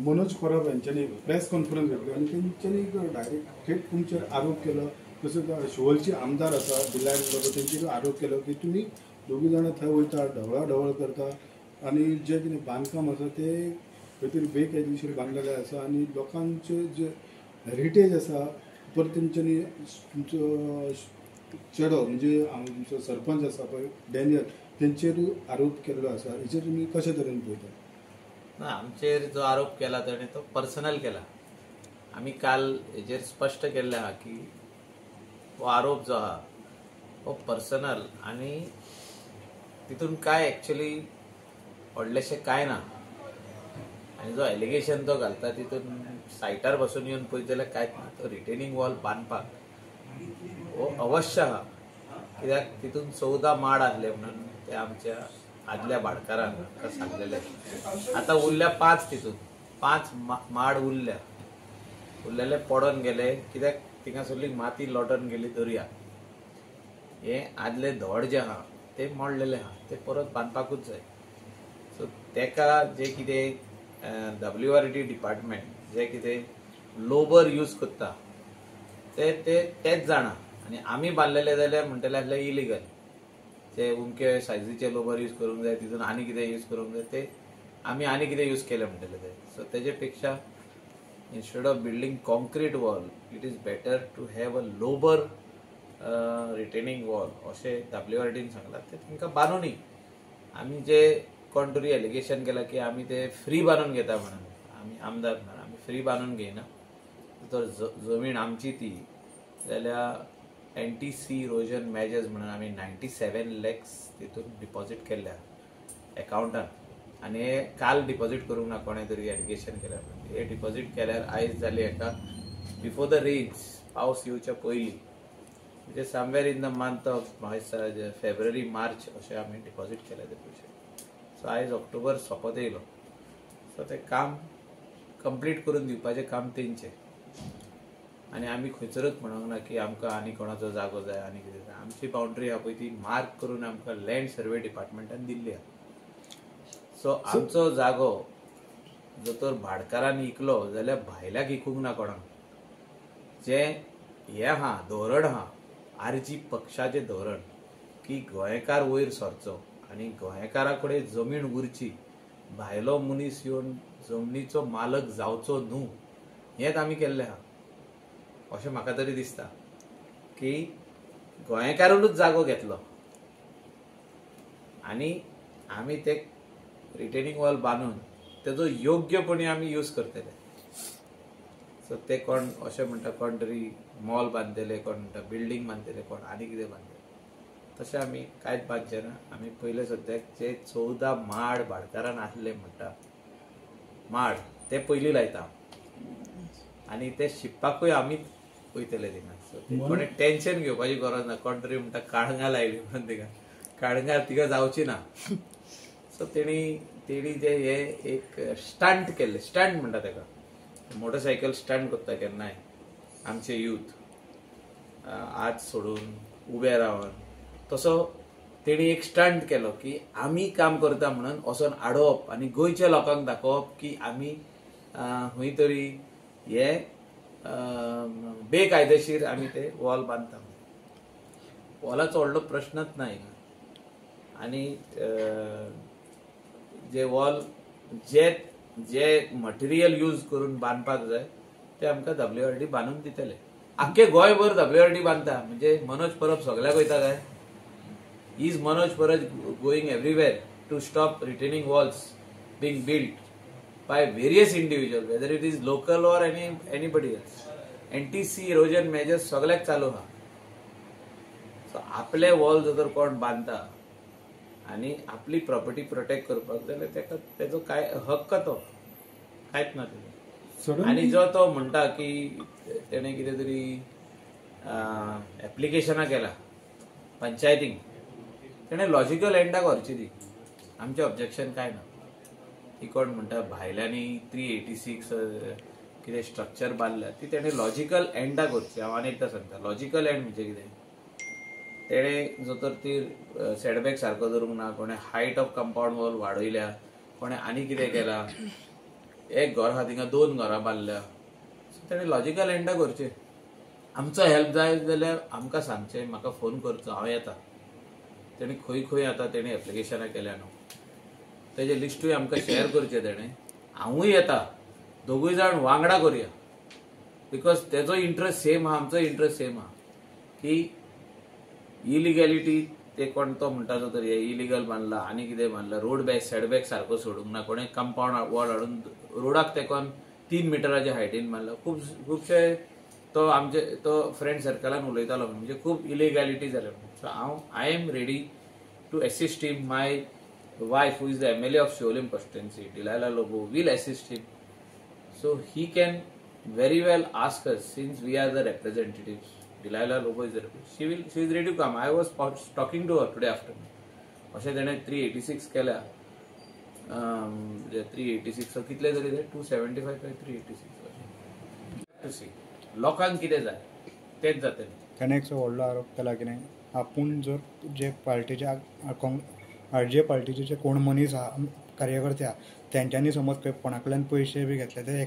Manoj Parab यांच्यानी press conference घेतली आणि त्यांच्यानी direct थेट तुमचेर आरोप केलो. तसोच शिवोलचे आमदार आसा बिलायत बाबा तेंचेर आरोप केलो की तुमी दोगी जाणां थंय वयता ढवळाढवळ करता आणि जे कितें बांदकाम आसा ते खंय तरी बेकायदेशीर बांदलेलें आसा आणि लोकांचे जे हेरिटेज आसा परत तेंच्यांनी तुमचो चेडो म्हणजे तुमचो सरपंच आसा पळय डॅनियल तेंचेर आरोप केल्लो आसा. हेचेर तुमी कशे तरेन पळयता? ना आमचेर जो आरोप केला ताणें तो पर्सनल केला. आमी काल हेचेर स्पश्ट केल्लें आहा की हो आरोप जो आहा हो पर्सनल आनी तितून काय एक्चुअली व्हडलेशें काय ना. आनी जो एलिगेशन तो घालता तितून सायटार बसून येवन पळयत जाल्यार कांयच ना. तो रिटेनिंग वॉल बांदपाक हो अवश्य आहा कित्याक तितून 14 माड आसले म्हणून ते आमच्या आदल्या भाडकारान आमकां सांगलेले. आतां उरल्या 5 तितून 5 माड उरलेले पडोन गेले कित्याक थिंगासरली माती लोटोन गेली दर्याक. हे आदले धोड जे आहा ते मोडलेले आहा ते परत बांदपाकूच जाय. सो तेका जे कितें WRD डिपार्टमेंट जे कितें लोबर यूज करता तेच जाणा. आनी आमी बांदलेले जाल्यार म्हणटले आसले इलिगल. ते उमके सायझीचे लोबर यूज करूंक जाय तितून आनी कितें यूज करूंक जाय ते आमी आनी कितें यूज केलें म्हणटले ते. सो तेजे पेक्षा instead of building concrete wall it is better to have a lower retaining wall अशें WRDन सांगलां. ते तांकां बांदुनी आमी जे कोण तरी एलिगेशन केलां की आमी ते फ्री बांदून घेता म्हणून. आमी आमदार म्हणून आमी फ्री बांदून घेयना. तर जमीन आमची ती जाल्यार NTC इरोजन मेजर्स म्हणून आमी 97 lakhs तितून डिपॉझिट केल्ल्या अकाउंटान. आनी हे काल डिपॉझिट करूंक ना कोणें तरी एलिगेशन केल्यार. हे डिपॉझिट केल्यार आयज जाली हेका बिफोर द रेन्स पावस येवच्या पयलीं म्हणजे somewhere in the month of February March अशें आमी डिपॉझिट केले ते पयशे. सो आयज ऑक्टोबर सोंपत येयलो. सो तें काम कंप्लीट करून दिवपाचें काम तेंचें. आनी आमी खंयसरूच म्हणूंक ना की आमकां आनी कोणाचो जागो जाय आनी कितें जाय. आमची बाउंड्री आहा पळय ती मार्क करून आमकां लँड सर्वे डिपार्टमेंटान दिल्ली आहा. सो आमचो जागो जर तर भाडकारान इकलो जाल्यार भायल्याक इकूंक ना कोणाक. जे हे आहा धोरण आहा RG पक्षाचें धोरण की गोंयकार वयर सरचो आनी गोंयकारा कडेन जमीन उरची, भायलो मनीस येवन जमनीचो मालक जावचो न्हू हेंच आमी केल्लें आहा अशें म्हाका तरी दिसता. की गोंयकारानूच जागो घेतलो आनी आमी ते रिटेनिंग वॉल बांदून तेजो योग्यपणी आमी यूज करतले. सो ते कोण अशें म्हणटा कोण तरी मॉल बांदतले, कोण म्हणटा बिल्डींग बांदतले, कोण आनी कितें बांदतले. तशें आमी कांयच बांदचे ना. आमी पयले सद्याक जे 14 माड भाडकारान आसले म्हणटा माड ते पयलीं लायता आनी ते शिंपपाकूय आमीच वयतले थिंगा. सो कोणें टेन्शन घेवपाची गरज ना. कोण तरी म्हणटा काळंगा लायली म्हणून थिंगा काळंगा जावची ना. सो तेणी जे हे एक स्टंट केल्ले, स्टंट म्हणटा तेका, मोटरसायकल स्टंट करता केन्नाय आमचे यूथ आज सोडून उबे रावन तसो तेणी एक स्टंट केलो की आमी काम करता म्हणून वचोन आडोवप आनी गोंयच्या लोकांक दाखोवप की आमी खंय तरी हे बेकायदेशीर आमी ते वॉल बांदता. वॉलाचो व्हडलो प्रश्नच ना हिंगा. आनी जे वॉल जे मटेरियल यूज करून बांदपाक जाय ते आमकां WRD बांदून दितले. आख्खे गोंयभर WRD बांदता म्हणजे मनोज परब सगळ्याक वयता काय? Is Manoj Parab going everywhere to stop retaining walls being built by various individuals, whether it is local or anybody else. NTC erosion measures सगळ्याक चालू आहा. सो आपले वॉल जर कोण बांदता आनी आपली प्रॉपर्टी प्रोटेक्ट करपाक जाल्यार तेका तेजो काय हक्क तो कांयच ना तेजो. आनी जो तो म्हणटा की तेणें कितें तरी एप्लिकेशनां केला पंचायतीक तेणें लॉजिकल एंडाक व्हरची ती. आमचें ऑब्जेक्शन काय ना. ती कोण म्हणटा भायल्यांनी 386 कितें स्ट्रक्चर बांदल्या ती तेणें लॉजिकल एंडाक व्हरची. हांव आनी एकदां सांगता लॉजिकल एंड म्हणजे कितें. तेणें जो तर ती सेटबॅक सारको धरूंक ना, कोणें हायट ऑफ कंपाउंड वॉल वाडयल्या, कोणें आनी कितें केला एक घर आहा थिंगा 2 घरां बांदल्या. सो तेणें लॉजिकल एंड करचें. आमचो हेल्प जाय जाल्यार आमकां सांगचें, म्हाका फोन करचो, हांव येता. तेणें खंय खंय आतां तेणें एप्लिकेशनां केल्या न्हू, तेजें लिस्टूय आमकां शेअर करचें तेणें. हांवूय येता, दोगूय जाण वांगडा करुया. बिकॉज तेजो इंट्रस्ट सेम आहा, आमचो इंट्रस्ट सेम आहा की इलिगॅलिटी ते कोण तो म्हणटा तो तरी इलिगल बांदला आनी कितें बांदला, रोड बॅक सेडबॅक सारको सोडूंक ना, कोणें कंपाऊंड वॉल हाडून रोडाक तेकोन 3 मिटराच्या हायटीन बांदला. खुबशे तो आमचे तो फ्रेंड सर्कलान उलयतालो म्हणजे खूब इलिगॅलिटी जाल्या. So I am ready to assist him. My wife who is the MLA of Siolim constituency, Delilah Lobo, will assist him. So he can very well ask us, since we are the representatives. Delilah Lobo is the representative. She is ready to come. I was talking to her today afternoon. अशें तेणें 386 केल्या. 386 कितले तरी ते 275 काय 386 लोकांक कितें जाय तेच जातलें. ताणें एक व्हडलो आरोप केला की नाही, आपूण जर जे पार्टीचे RJ पार्टीचे जे कोण मनीस आहा, कार्यकर्ते आहा, त्यांच्यानी समज कोणाकडल्यान पैसे बी घेतले ते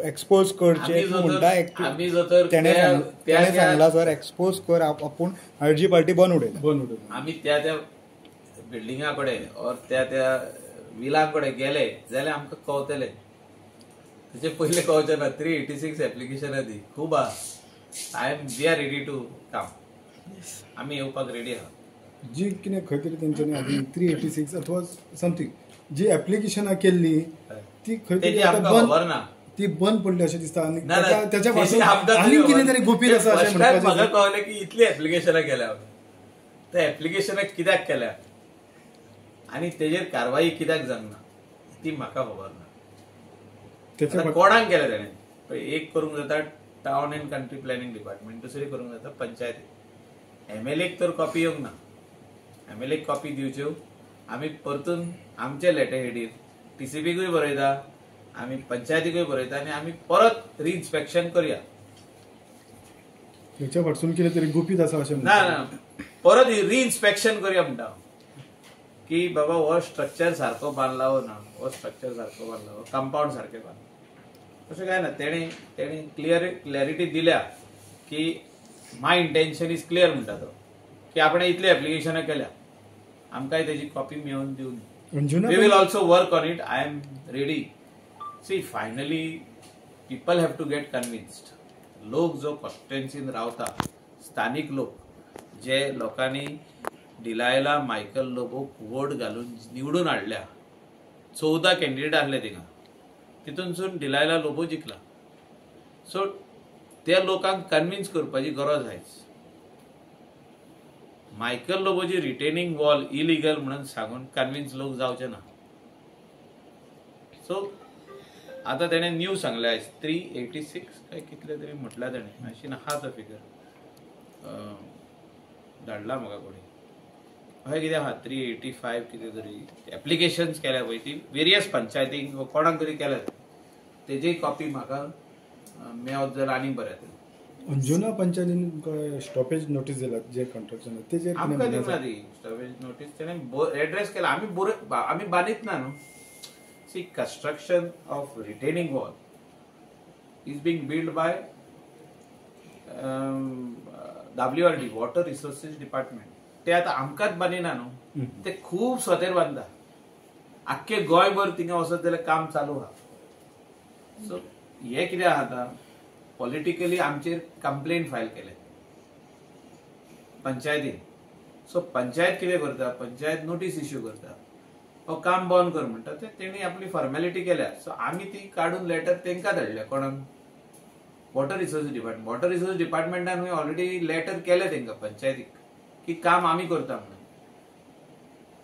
एक्सपोज करचे म्हणटा. त्याने सांगला सर एक्सपोज कर, आपूण RJ पार्टी बंद उडयता. आमी त्या बिल्डिंगा कडेन और त्या विला कडेन गेले जाल्यार आमकां कळतलें. तेचे पयले कळचें ना. 386 एप्लिकेशनां दी खूब आहा. We are ready to come. आमी येवपाक रेडी आहा. जी कितें खंय तरी तेंच्यांनी आदी 386 अथवा समथींग जी एप्लिकेशनां केल्ली ती खंय तरी ती बंद पडली अशें दिसता. आनी त्याच्या पासून आनी कितें तरी गुपीत आसा अशें म्हणपाचें. म्हाका कळलें की इतली एप्लिकेशनां केल्या. त्या एप्लिकेशनां कित्याक केल्या आनी तेजेर कारवाई कित्याक जावना ती म्हाका खबर ना. कोणाक केल्या तेणें. एक करूंक जाता town end country planning department, दुसरी करूंक जाता पंचायत. MLAक तर कॉपी येवंक ना. MLAक कॉपी दिवच्यो आमी परतून आमचे लेटर हेडीर TCPकूय बरयता, आमी पंचायतीकूय बरयता आनी आमी परत रिइन्स्पेक्शन करया. तेच्या फाटसून कितें तरी गुपीत आसा अशें ना, परत रिइन्स्पेक्शन करया म्हणटा की बाबा हो स्ट्रक्चर सारको बांदला वो ना, हो स्ट्रक्चर सारको बांदला, हो कंपाऊंड सारकें बांदला. तशें काय ना. तेणी क्लॅरिटी दिल्या की माय इंटेन्शन इज क्लियर म्हणटा तो की आपण इतली एप्लिकेशनां केल्या, आमकांय तेजी कॉपी मेळोवन दिवन. We will also work on it. I am ready. See finally people have to get convinced. लोक जो कॉन्स्टिट्युएन्सीन रावता, स्थानिक लोक, जे लोकांनी डिलायला मायकल लोबोक वोट घालून निवडून हाडल्या, 14 कॅन्डिडेट आसले थिंगा, तितूनसून डिलायला लोबो जिखला. सो त्या लोकांक कन्विन्स करपाची गरज आयज. मायकल लोबोची रिटेनिंग वॉल इलिगल म्हणून सांगून कन्विन्स लोक जावचे ना. सो आता तेणें न्यू सांगले आयज 386 काय कितले तरी म्हटल्या तेणें, मातशी आहा तो फिगर धाडला म्हाका कोणी. हय कितें आहा 385 कितें तरी एप्लिकेशन्स केल्या पळय ती वेरियस पंचायतींक कोणाक तरी केल्या, तेजी कॉपी म्हाका मेळत जाल्यार आनी बरें जातलें. अंजुना पंचायतीन स्टॉपेज नोटीस दिला जे कॉन्ट्रॅक्शन तेजेर आमकां दिवना ती स्टॉपेज नोटीस. तेणें एड्रेस केला. आमी बांदीत ना न्हू. See construction of retaining wall is being build by WRD water resources department. ते आतां आमकांच बांदिना न्हू, ते खूब स्वतेर बांदता. आख्खे गोंयभर थिंगा वचत जाल्यार काम चालू आहा. सो हे कितें आहा आतां पॉलिटिकली आमचेर कंप्लेंट फायल केले पंचायतीन. सो पंचायत कितें करता, पंचायत नोटीस इश्यू करता, हो काम बंद कर म्हणटा. ते तेणी आपली फॉर्मॅलिटी केल्या. सो आमी ती काडून लेटर तेंकां धाडल्या. कोणाक? Water resources department. Water resources डिपार्टमेंटान ऑलरेडी लेटर केले तेंकां पंचायतीक की काम आमी करता म्हणून.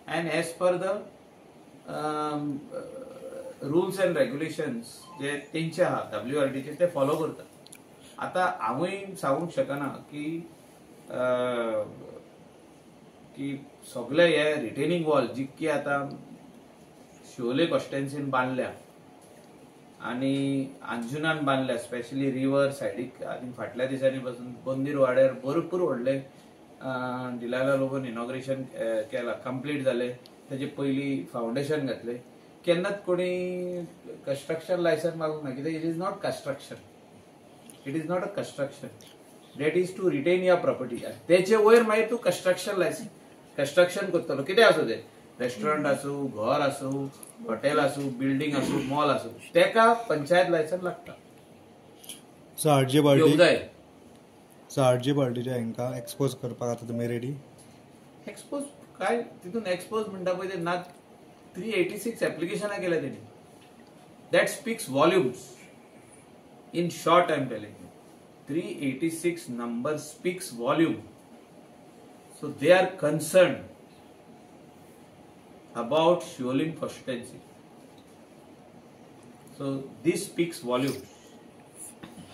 And as per the rules and regulations जे तेंचे आहा WRDचे ते फॉलो करता. आता हांवूय सांगूंक शकना की सगळे हे रिटेनिंग वॉल जितके आता शिवोले कॉन्स्टिट्युएन्सीन बांदल्या आनी अंजुनान बांदल्या, स्पेशली रिव्हर सायडीक आनी फाटल्या दिसांनी पासून बंदीर वाड्यार भरपूर व्हडले डिलायला लोबोन इनॉग्रेशन केला, कंप्लीट जाले. तेजे पयली फाउंडेशन घातले. केन्नाच कोणी कन्स्ट्रक्शन लायसन मागूंक ना, कित्याक it is not construction, it is not a construction, that is to retain your property. तेचे वयर मागीर तूं कन्स्ट्रक्शन लायसन कन्स्ट्रक्शन करतलो, कितें आसूं तें, रेस्टॉरंट आसूं, घर आसूं, हॉटेल आसूं, बिल्डींग आसूं, मॉल आसूं, तेका पंचायत लायसन लागता. सो आरजे पार्टी येवंक जाय. सो आरजे पार्टीच्या हांकां एक्सपोज करपाक आतां तुमी रेडी? एक्सपोज काय तितून एक्सपोज म्हणटा पळय ते ना 386 एप्लिकेशनां केल्या तेणी. That speaks volumes. In short I am telling you, 386 number speaks volume. So they are concerned about Shivolim constituency. So this speaks volume.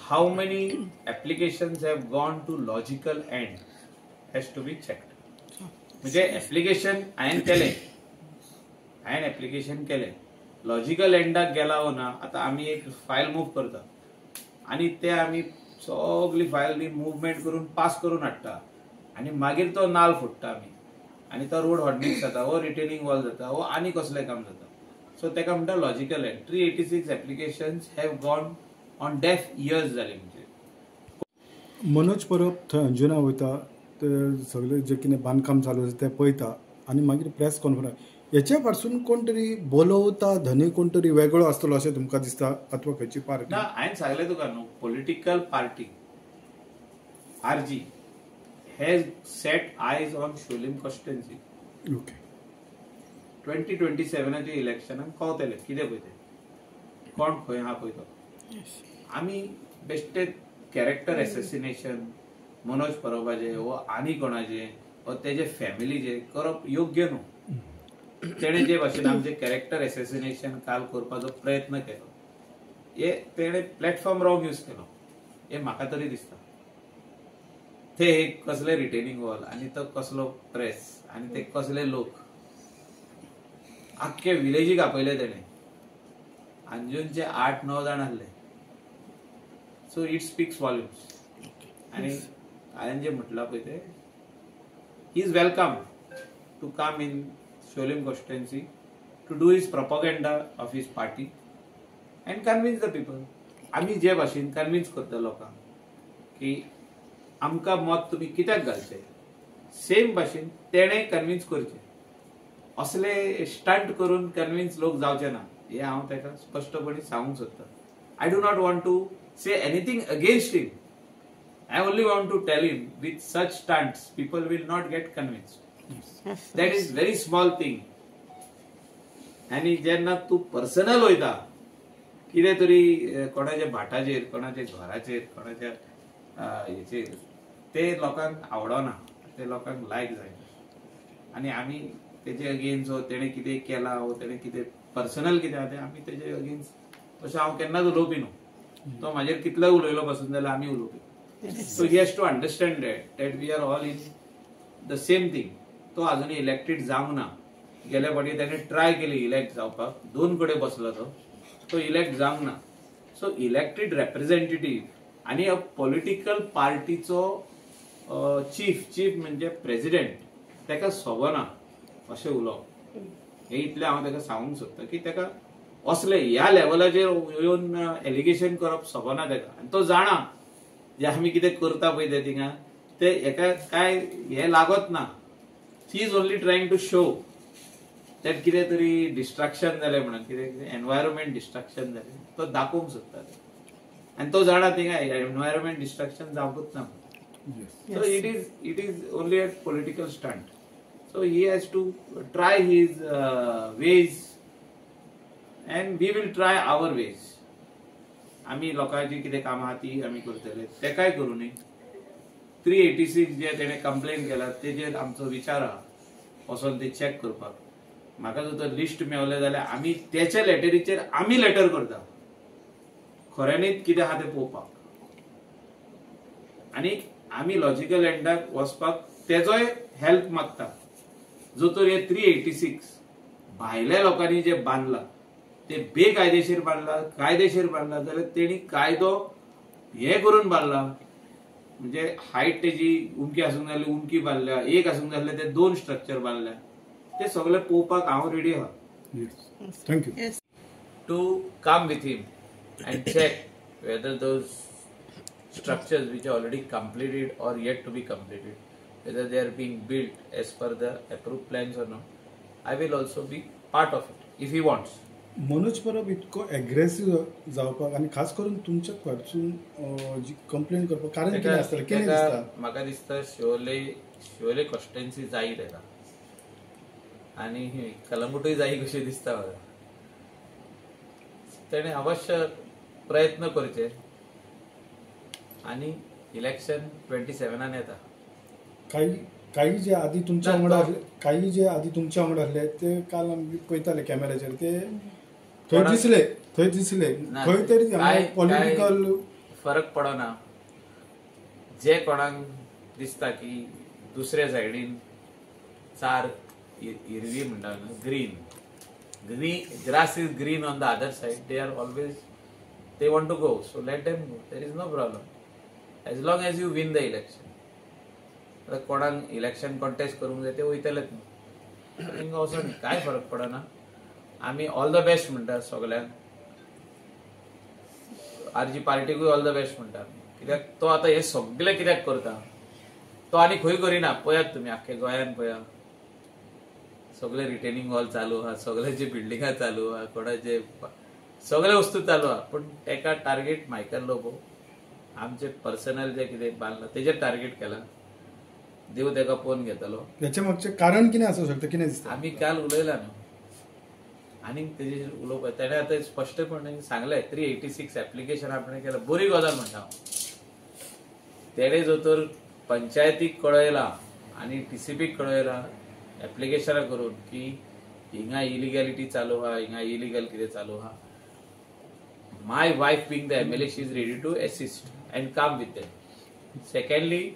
How many applications have gone to logical end has to be checked. म्हणजे application हांवें application केलें, logical एंडाक गेला हो ना, आतां आमी एक file move करता आनी ते आमी सगळी फायल मुवमेंट करून पास करून हाडटा आनी मागीर तो नाल फोडटा आमी आनी तो रोड हॉर्डनिंग जाता, वो रिटेनिंग वॉल जाता, वो आनी कसलें काम जाता. सो तेका म्हणटा logical end. 386 applications have gone on डेफ इयर्स जाली. म्हणजे मनोज परब थंय अंजुना वयता, ते सगळे जे कितें बांदकाम चालू आसा तें पळयता आनी मागीर प्रेस कॉन्फरन्स हेचे फाटसून कोण तरी बोलवता, धनी कोण तरी वेगळो आसतलो अशें तुमकां दिसता, अथवा खंयची पार्टी? ना, हांवें सांगलें तुका न्हू, political party RG has set eyes on Siolim constituency. Okay. 2027च्या इलेक्शनाक कळटलें कितें पळय तें, कोण खंय आहा पळय तो. आमी बेश्टे कॅरेक्टर एसेसिनेशन मनोज परबाचे वो आनी कोणाचे वा तेजे फॅमिलीचे करप योग्य न्हू. तेणे जे भाशेन आमचे कॅरेक्टर एसेसिनेशन काल करपाचो प्रयत्न केलो, हे तेणे प्लॅटफॉर्म रॉंग यूज केलो, हे म्हाका तरी दिसता. ते एक कसले रिटेनिंग वॉल आनी तो कसलो प्रेस आनी ते कसले लोक आख्खे विलेजीक आपयले तेणे. अंजुनचे 8-9 जाण आसले. So it speaks volumes. आनी हांवें जे म्हटलां पळय ते, he is welcome to come in Shivolim constituency to do his propaganda of his party and convince the people. आमी जे भाशेन कन्विन्स करता लोकांक की आमकां मत तुमी कित्याक घालचे, सेम भाशेन तेणें कन्विन्स करचें. असले स्टंट करून कन्विन्स लोक जावचे ना, हे हांव ताका स्पश्टपणे सांगूंक सोदता. I do not want to say anything against him. I only want to tell him with such stunts people will not get convinced. That is very small thing. आणि जेन्ना तू पर्सनल वयता कितें तरी कोणाच्या भाटाचेर, कोणाच्या घराचेर, कोणाच्या हेचेर, ते लोकांक आवडना, ते लोकांक लायक जायना. आनी आमी तेजे अगेन्स्ट वो तेणें कितें केलां, वो तेणें कितें पर्सनल कितें आहा तें आमी तेजे अगेन्स्ट अशें हांव केन्नाच उलोवपी न्हू. तो म्हाजेर कितलो उलयलो पासून जाल्यार आमी उलोवपी. So he has to understand that we are all in the same thing. तो अजून इलेक्टेड जावंक ना. गेल्या फावटी त्याने ट्राय केली इलेक्ट जावपाक, 2 कडेन बसलो तो इलेक्ट जावंक ना. सो इलेक्टेड रेप्रेझेंटेटिव्ह आनी अ पॉलिटिकल पार्टीचो चीफ म्हणजे प्रेसिडेंट तेका सोबना अशें उलोवप. हे इतलें हांव तेका सांगूंक सोदता की तेका असले ह्या लेवलाचेर येवन एलिगेशन करप सोबना तेका. आनी तो जाणा जे आमी कितें करता पळय ते थिंगा ते हेका काय हे लागत ना. He is only trying to show that कितें तरी डिस्ट्रक्शन जालें म्हणून, कितें एनवायरमेंट डिस्ट्रक्शन जालें तो दाखोवंक सोदता. आनी तो जाणा थिंगा एनवायरमेंट डिस्ट्रक्शन जावंकूच ना. So it is only a political stunt. So he has to try his ways and we will try our ways. आमी लोकांची कितें कामां आहा ती आमी करतले, तेकाय करूं न्ही. 386 जे तेणे कंप्लेन केला तेजेर आमचो विचार आहा वचोन ते चॅक करपाक. म्हाका जर तर लिस्ट मेवलें जाल्यार आमी तेच्या लेटरीचेर आमी लेटर करता खऱ्यांनीच कितें आहा तें पळोवपाक. आनी आमी लॉजिकल एंडाक वचपाक तेजोय हेल्प मागता. जो तर हे 386 भायल्या लोकांनी जे बांदला ते बेकायदेशीर बांदला, कायदेशीर बांदला जाल्यार तेणी कायदो हे करून बांदला. म्हणजे हायट तेजी उमकी आसूंक जाय उमकी बांदल्या, एक आसूंक जाय ते 2 स्ट्रक्चर बांदल्या. ते सगळे पळोवपाक हांव रेडी आहा. Thank you. Yes. to come with him and check whether those structures which are already completed or yet to be completed, whether they are being built as per the approved plans or not. I will also be part of it if he wants. Manoj Parab इतको एग्रेसिव्ह जावपाक आनी खास करून तुमच्या कडसून जी complain करपाक कारण कितें आसतलें कितें दिसता? म्हाका दिसता शिवोले कॉन्स्टिट्युएन्सी जाय तेका आनी कलंगूटूय जाय कशी दिसता म्हाका. तेणे अवश्य प्रयत्न करचे आणि इलेक्शन 27 येता. काही जे आधी तुमच्या ना, वांगडा तो- आसले काही जे आधी तुमच्या वांगडा आसले ते काल आमी पळयताले कॅमेराचेर ते थंय कोणाक- दिसले ना, खंय तरी काय- पॉलिटिकल फरक पडना. जे कोणाक दिसता की दुसऱ्या सायडीन चार हिरवी म्हणटा green grass is green on the other side, they want to go, so let them go, there is no problem as long as you win the election. आता कोणाक इलेक्शन कॉन्टेस्ट करूंक जाय ते वयतलेच न्हू, तांकां वचून कांय फरक पडना. आमी ऑल द बेस्ट म्हणटा सगल्यांक, आरजी पार्टीकूय ऑल द बेस्ट म्हणटा आमी, कित्याक तो आतां हे सगळें कित्याक करता, तो आनी खंय करिना. पळयात तुमी आख्खे गोंयान पळया, सगळे रिटेनिंग हॉल चालू आहा, सगळ्याचे बिल्डिंगा चालू आहा, कोणाचे सगळे वस्तू चालू आहा, पण तेका टार्गेट मायकल लोबो आमचे पर्सनल जे कितें बांदलां तेजेर टार्गेट केला. देव तेका पोवन घेतलो. याच्या मागचे कारण कितें आसूं शकता कितें दिसता? आमी काल उलयला न्हू, आनीक तेजेर उलोवपाक तेणें आतां स्पश्टपणे सांगलें 386 एप्लिकेशन आपणें केलां, बरी गजाल म्हणटा हांव. तेणें जो तर पंचायतीक कळयला आनी टीसीपीक कळयला एप्लिकेशनां करून की हिंगा इलिगॅलिटी चालू आहा, हिंगा इलिगल कितें चालू आहा. My wife being the MLA she is ready to assist and come with them. Secondly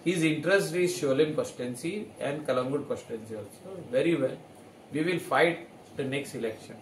his interest is Sholim constituency and Kalangut constituency also. Very well. We will fight the next election.